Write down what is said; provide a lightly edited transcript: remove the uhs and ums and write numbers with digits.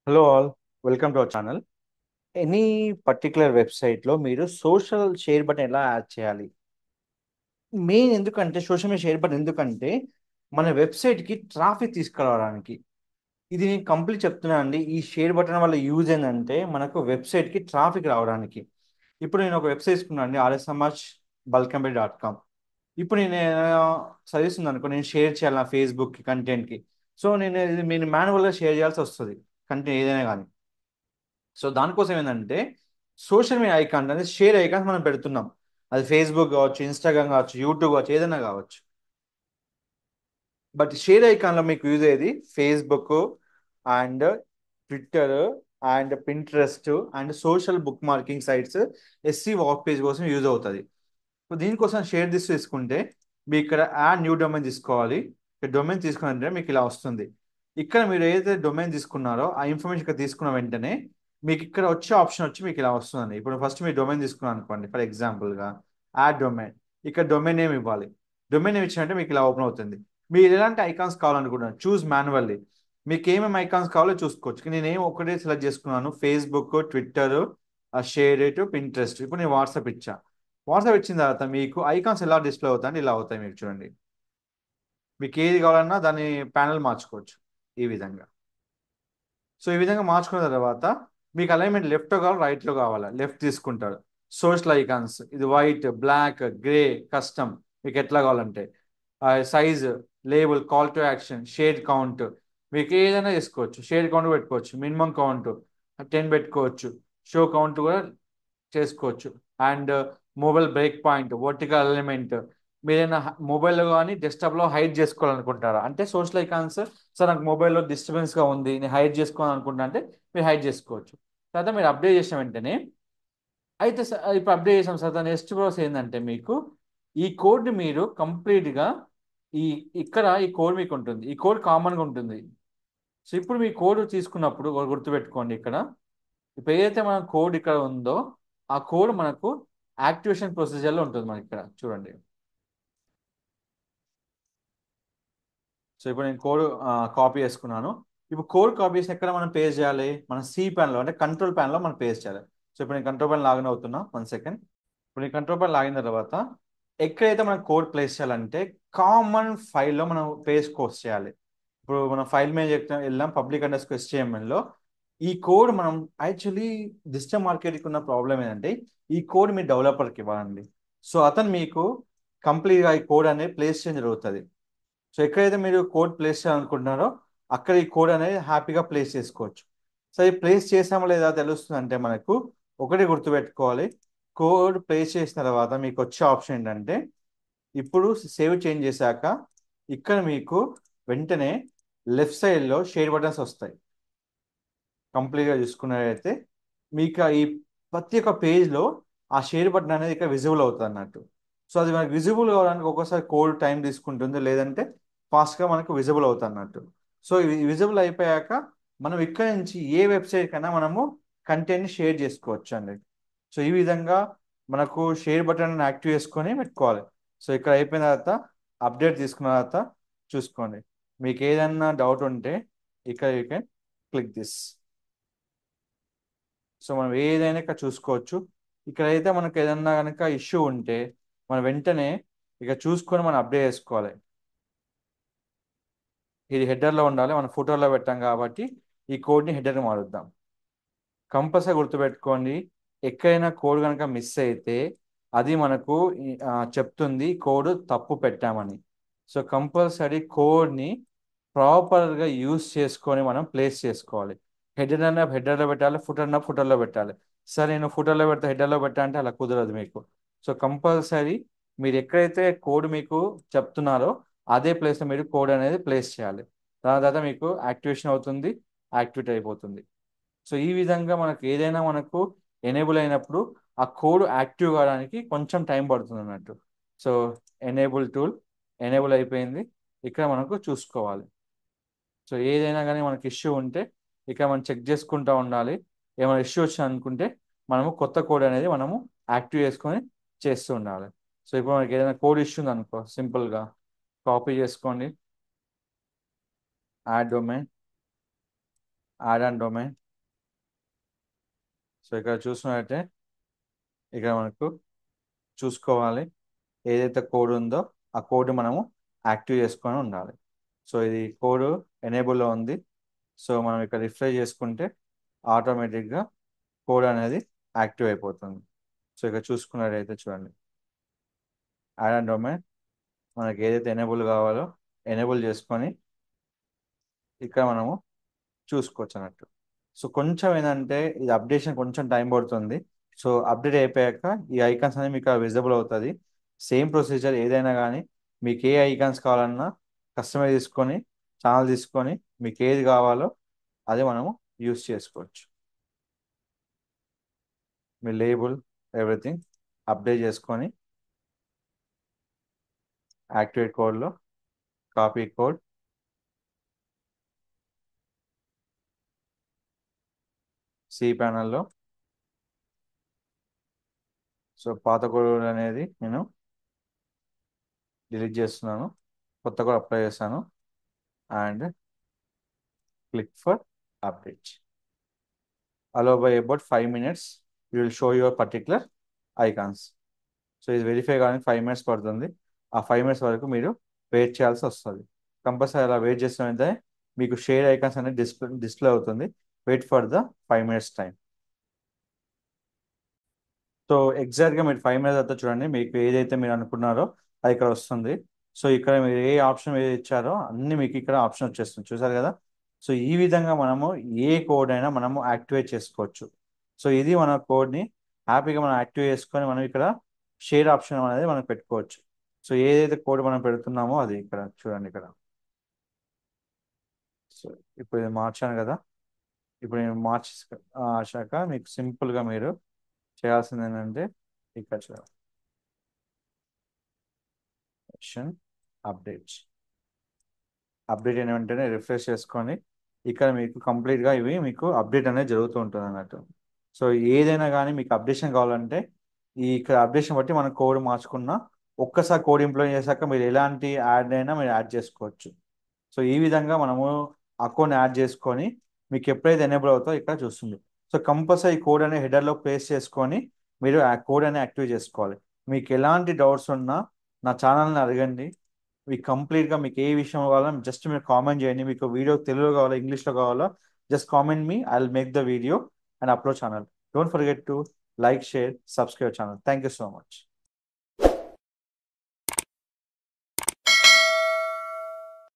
Hello all, welcome to our channel. Any particular వెబ్సైట్లో మీరు social share button ఎలా add చేయాలి? మెయిన్ ఎందుకంటే సోషల్ మీడియా షేర్ బటన్ ఎందుకంటే మన వెబ్సైట్కి ట్రాఫిక్ తీసుకురావడానికి. ఇది నేను కంప్లీట్ చెప్తున్నాను అండి. ఈ షేర్ బటన్ వల్ల యూజ్ ఏంటంటే మనకు వెబ్సైట్కి ట్రాఫిక్ రావడానికి. ఇప్పుడు నేను ఒక వెబ్సైట్ తీసుకున్నాను అండి, rsmh.bulkanbay.com. ఇప్పుడు నేను సర్వీస్ ఉంది అనుకో, నేను షేర్ చేయాలి నా ఫేస్బుక్కి కంటెంట్కి. సో నేను మాన్యువల్గా షేర్ చేయాల్సి వస్తుంది, కంటెంట్ ఏదైనా కానీ. సో దానికోసం ఏంటంటే సోషల్ మీడియా ఐకాన్ అనేది షేర్ ఐకాన్స్ మనం పెడుతున్నాం. అది ఫేస్బుక్ కావచ్చు, ఇన్స్టాగ్రామ్ కావచ్చు, యూట్యూబ్ కావచ్చు, ఏదైనా కావచ్చు. బట్ షేర్ ఐకాన్లో మీకు యూజ్ అయ్యేది Facebook and Twitter and Pinterest and social bookmarking sites, ఎస్సీ వాక్ పేజ్ కోసం యూజ్ అవుతుంది. సో దీనికోసం షేర్ దిస్ తీసుకుంటే మీకు ఇక్కడ యాడ్ న్యూ డొమైన్ తీసుకోవాలి. ఇక్కడ డొమైన్ తీసుకున్నారంటే మీకు ఇలా వస్తుంది. ఇక్కడ మీరు ఏదైతే డొమైన్ తీసుకున్నారో ఆ ఇన్ఫర్మేషన్ ఇక్కడ తీసుకున్న వెంటనే మీకు ఇక్కడ వచ్చే ఆప్షన్ వచ్చి మీకు ఇలా వస్తుందండి. ఇప్పుడు ఫస్ట్ మీరు డొమైన్ తీసుకున్నాను అనుకోండి, ఫర్ ఎగ్జాంపుల్గా యాడ్ డొమైన్. ఇక్కడ డొమైన్ నేమ్ ఇవ్వాలి. డొమైన్ నేమ్ ఇచ్చినట్టే మీకు ఇలా ఓపెన్ అవుతుంది. మీరు ఎలాంటి ఐకాన్స్ కావాలనుకుంటున్నారు చూస్ మాన్యువల్లీ. మీకు ఏమేమి ఐకాన్స్ కావాలో చూసుకోవచ్చు. నేనేం ఒకటే సెలెక్ట్ చేసుకున్నాను, Facebook, Twitter, share it, Pinterest. ఇప్పుడు నేను వాట్సాప్ ఇచ్చా. వాట్సాప్ ఇచ్చిన తర్వాత మీకు ఐకాన్స్ ఎలా డిస్ప్లే అవుతాయంటే ఇలా అవుతాయి. మీకు చూడండి, మీకు ఏది కావాలన్నా దాని ప్యానల్ మార్చుకోవచ్చు ఈ విధంగా. సో ఈ విధంగా మార్చుకున్న తర్వాత మీకు అలైన్మెంట్ లెఫ్ట్ కావాలి, రైట్లో కావాలా, లెఫ్ట్ తీసుకుంటాడు. సోషల్ ఐకాన్స్ ఇది వైట్, బ్లాక్, గ్రే, కస్టమ్, మీకు ఎట్లా కావాలంటే size, label, call to action, share count, మీకు ఏదైనా చేసుకోవచ్చు. షేర్ కౌంట్ పెట్టుకోవచ్చు, మినిమం కౌంట్ 10 పెట్టుకోవచ్చు, షో కౌంట్ కూడా చేసుకోవచ్చు. And mobile break point, vertical element, మీరైనా మొబైల్లో కానీ డెస్క్టాప్లో హైడ్ చేసుకోవాలనుకుంటారా అంటే సోషల్ ఐకాన్స్, సార్ నాకు మొబైల్లో డిస్టర్బెన్స్గా ఉంది నేను హైడ్ చేసుకోవాలనుకుంటా అంటే మీరు హైడ్ చేసుకోవచ్చు. తర్వాత మీరు అప్డేట్ చేసిన వెంటనే అయితే ఇప్పుడు అప్డేట్ చేసాం సార్, దాని నెక్స్ట్ ప్రాసెస్ ఏంటంటే మీకు ఈ కోడ్ని మీరు కంప్లీట్గా ఈ ఇక్కడ ఈ కోడ్ మీకు ఉంటుంది. ఈ కోడ్ కామన్గా ఉంటుంది. సో ఇప్పుడు మీ కోడ్ తీసుకున్నప్పుడు ఒకటి గుర్తుపెట్టుకోండి, ఇక్కడ ఇప్పుడు ఏదైతే మన కోడ్ ఇక్కడ ఉందో ఆ కోడ్ మనకు యాక్టివేషన్ ప్రొసీజర్లో ఉంటుంది. మనకి ఇక్కడ చూడండి. సో ఇప్పుడు నేను కోడ్ కాపీ చేసుకున్నాను. ఇప్పుడు కోడ్ కాపీ చేసిన ఎక్కడ మనం పేస్ట్ చేయాలి, మన సి ప్యాన్లో అంటే కంట్రోల్ ప్యాన్లో మనం పేస్ట్ చేయాలి. సో ఇప్పుడు నేను కంట్రోల్ ప్యాన్ లాగిన్ అవుతున్నా, 1 సెకండ్. ఇప్పుడు నేను కంట్రోల్ ప్యాన్ లాగిన తర్వాత ఎక్కడైతే మనం కోడ్ ప్లేస్ చేయాలంటే కామన్ ఫైల్లో మనం పేస్ట్ కోర్స్ చేయాలి. ఇప్పుడు మనం ఫైల్ మీద చెప్తాం, వెళ్ళాం పబ్లిక్ అండర్స్కోర్ HTML లో. ఈ కోడ్ మనం యాక్చువల్లీ డిజిటల్ మార్కెట్కి ఉన్న ప్రాబ్లం ఏంటంటే ఈ కోడ్ మీ డెవలపర్కి ఇవ్వాలండి. సో అతను మీకు కంప్లీట్గా ఈ కోడ్ అనేది ప్లేస్ చేయడం జరుగుతుంది. సో ఎక్కడైతే మీరు కోడ్ ప్లేస్ చేయాలనుకుంటున్నారో అక్కడ ఈ కోడ్ అనేది హ్యాపీగా ప్లేస్ చేసుకోవచ్చు. సో ఈ ప్లేస్ చేసామో లేదా తెలుస్తుంది అంటే మనకు ఒకటి గుర్తుపెట్టుకోవాలి, కోడ్ ప్లేస్ చేసిన తర్వాత మీకు వచ్చే ఆప్షన్ ఏంటంటే ఇప్పుడు సేవ్ చేంజ్ చేశాక ఇక్కడ మీకు వెంటనే లెఫ్ట్ సైడ్లో షేర్ బటన్స్ వస్తాయి. కంప్లీట్గా చూసుకున్నట్లయితే మీకు ఈ ప్రతి ఒక్క పేజ్లో ఆ షేర్ బటన్ అనేది ఇక్కడ విజిబుల్ అవుతుంది అన్నట్టు. సో అది మనకు విజిబుల్ కావడానికి ఒక్కోసారి కోడ్ టైం తీసుకుంటుంది, లేదంటే ఫాస్ట్గా మనకు విజిబుల్ అవుతుంది అన్నట్టు. సో ఇవి విజిబుల్ అయిపోయాక మనం ఇక్కడ నుంచి ఏ వెబ్సైట్ కైనా మనము కంటెంట్ని షేర్ చేసుకోవచ్చు అండి. సో ఈ విధంగా మనకు షేర్ బటన్ యాక్టివ్ చేసుకొని పెట్టుకోవాలి. సో ఇక్కడ అయిపోయిన తర్వాత అప్డేట్ తీసుకున్న తర్వాత చూసుకోండి. మీకు ఏదైనా డౌట్ ఉంటే ఇక్కడ you can click this. So మనం ఏదైనా ఇక్కడ చూసుకోవచ్చు. ఇక్కడైతే మనకు ఏదన్నా కనుక ఇష్యూ ఉంటే మనం వెంటనే ఇక చూసుకొని మనం అప్డేట్ చేసుకోవాలి. ఇది హెడర్లో ఉండాలి, మనం ఫోటోలో పెట్టాం కాబట్టి ఈ కోడ్ని హెడర్ని మారుద్దాం. కంపల్సరీ గుర్తుపెట్టుకోండి, ఎక్కడైనా కోడ్ కనుక మిస్ అయితే అది మనకు చెప్తుంది కోడ్ తప్పు పెట్టామని. సో కంపల్సరీ కోడ్ని ప్రాపర్గా యూస్ చేసుకొని మనం ప్లేస్ చేసుకోవాలి. హెడర్ అన్న హెడర్లో పెట్టాలి, ఫుటర్ అన్న ఫుటర్లో పెట్టాలి. సరే నేను ఫుటర్లో పెడతా హెడర్లో పెట్టా అంటే అలా కుదరదు మీకు. సో కంపల్సరీ మీరు ఎక్కడైతే కోడ్ మీకు చెప్తున్నారో అదే ప్లేస్లో మీరు కోడ్ అనేది ప్లేస్ చేయాలి. దాని తర్వాత మీకు యాక్టివేషన్ అవుతుంది, యాక్టివేట్ అయిపోతుంది. సో ఈ విధంగా మనకు ఏదైనా మనకు ఎనేబుల్ అయినప్పుడు ఆ కోడ్ యాక్టివ్ కావడానికి కొంచెం టైం పడుతుంది అన్నట్టు. సో ఎనేబుల్ టూల్ ఎనేబుల్ అయిపోయింది. ఇక్కడ మనకు చూసుకోవాలి. సో ఏదైనా కానీ మనకి ఇష్యూ ఉంటే ఇక్కడ మనం చెక్ చేసుకుంటూ ఉండాలి. ఏమైనా ఇష్యూ వచ్చింది అనుకుంటే మనము కొత్త కోడ్ అనేది మనము యాక్టివ్ చేసుకొని చేస్తూ ఉండాలి. సో ఇప్పుడు మనకి ఏదైనా కోడ్ ఇష్యూ ఉంది అనుకో, సింపుల్గా కాపీ చేసుకోండి, add domain, add and domain. So ఇక్కడ చూసినట్లయితే ఇక్కడ మనకు చూసుకోవాలి ఏదైతే కోడ్ ఉందో ఆ కోడ్ మనము యాక్టివ్ చేసుకొని ఉండాలి. సో ఇది కోడ్ ఎనేబుల్లో ఉంది. సో మనం ఇక్కడ రిఫ్రెష్ చేసుకుంటే ఆటోమేటిక్గా కోడ్ అనేది యాక్టివ్ అయిపోతుంది. సో ఇక్కడ చూసుకున్నట్టయితే చూడండి యాడ్ అండ్ డొమైన్ మనకి ఏదైతే ఎనేబుల్ కావాలో ఎనేబుల్ చేసుకొని ఇక్కడ మనము చూసుకోవచ్చు అన్నట్టు. సో కొంచెం ఏంటంటే ఇది అప్డేషన్ కొంచెం టైం పడుతుంది. సో అప్డేట్ అయిపోయాక ఈ ఐకాన్స్ అనేది మీకు విజిబుల్ అవుతుంది. సేమ్ ప్రొసీజర్ ఏదైనా కానీ మీకు ఏ ఐకాన్స్ కావాలన్నా కస్టమైజ్ తీసుకొని ఛానల్ తీసుకొని మీకు ఏది కావాలో అది మనము యూస్ చేసుకోవచ్చు. మీ లేబుల్ ఎవ్రీథింగ్ అప్డేట్ చేసుకొని యాక్టివేట్ కోడ్లో కాపీ కోడ్ సి ప్యానల్లో. సో పాత కోడ్ అనేది నేను డిలీట్ చేస్తున్నాను, కొత్త కోడ్ అప్లై చేస్తాను and click for update. Allow by about 5 minutes you will show your particular icons. So ఇది వెరిఫై కావడానికి 5 minutes పడుతుంది. ఆ 5 minutes వరకు మీరు వెయిట్ చేయాల్సి వస్తుంది. కంపల్సరీ అలా వెయిట్ చేస్తుంటే మీకు షేర్ ఐకాన్స్ అనేది డిస్ప్లే అవుతుంది. Wait for the 5 minutes time. So ఎగ్జాక్ట్గా మీరు 5 minutes తర్వాత చూడండి మీకు ఏదైతే మీరు అనుకున్నారో అది ఇక్కడ వస్తుంది. సో ఇక్కడ మీరు ఏ ఆప్షన్ ఏది ఇచ్చారో అన్ని మీకు ఇక్కడ ఆప్షన్ వచ్చేస్తుంది, చూసారు కదా. సో ఈ విధంగా మనము ఏ కోడ్ అయినా మనము యాక్టివేట్ చేసుకోవచ్చు. సో ఇది మన కోడ్ని హ్యాపీగా మనం యాక్టివేట్ చేసుకొని మనం ఇక్కడ షేర్ ఆప్షన్ అనేది మనం పెట్టుకోవచ్చు. సో ఏదైతే కోడ్ మనం పెడుతున్నామో అది ఇక్కడ చూడండి ఇక్కడ. సో ఇప్పుడు ఇది మార్చాను కదా. ఇప్పుడు నేను మార్చాక మీకు సింపుల్గా మీరు చేయాల్సింది ఏంటంటే ఇక్కడ చూడండి అప్డేట్స్. అప్డేట్ అయిన వెంటనే రిఫ్రెష్ చేసుకొని ఇక్కడ మీకు కంప్లీట్గా ఇవి మీకు అప్డేట్ అనేది జరుగుతూ ఉంటుంది అన్నట్టు. సో ఏదైనా కానీ మీకు అప్డేషన్ కావాలంటే ఈ ఇక్కడ అప్డేషన్ బట్టి మనం కోడ్ మార్చుకున్నా ఒక్కసారి కోడ్ ఇంప్లిమెంట్ చేశాక మీరు ఎలాంటి యాడ్ అయినా మీరు యాడ్ చేసుకోవచ్చు. సో ఈ విధంగా మనము అకౌంట్ యాడ్ చేసుకొని మీకు ఎప్పుడైతే ఎనేబుల్ అవుతుందో ఇక్కడ చూస్తుంది. సో కంపల్సరీ కోడ్ అనే హెడర్లో ప్లేస్ చేసుకొని మీరు ఆ కోడ్ అనేది యాక్టివ్ చేసుకోవాలి. మీకు ఎలాంటి డౌట్స్ ఉన్నా నా ఛానల్ని అడగండి. మీకు కంప్లీట్గా మీకు ఏ విషయం కావాలో జస్ట్ మీరు కామెంట్ చేయండి. మీకు వీడియో తెలుగులో కావాలో ఇంగ్లీష్లో కావాలో just comment me, I will make the video and upload channel. Don't forget to like, share, subscribe channel. Thank you so much.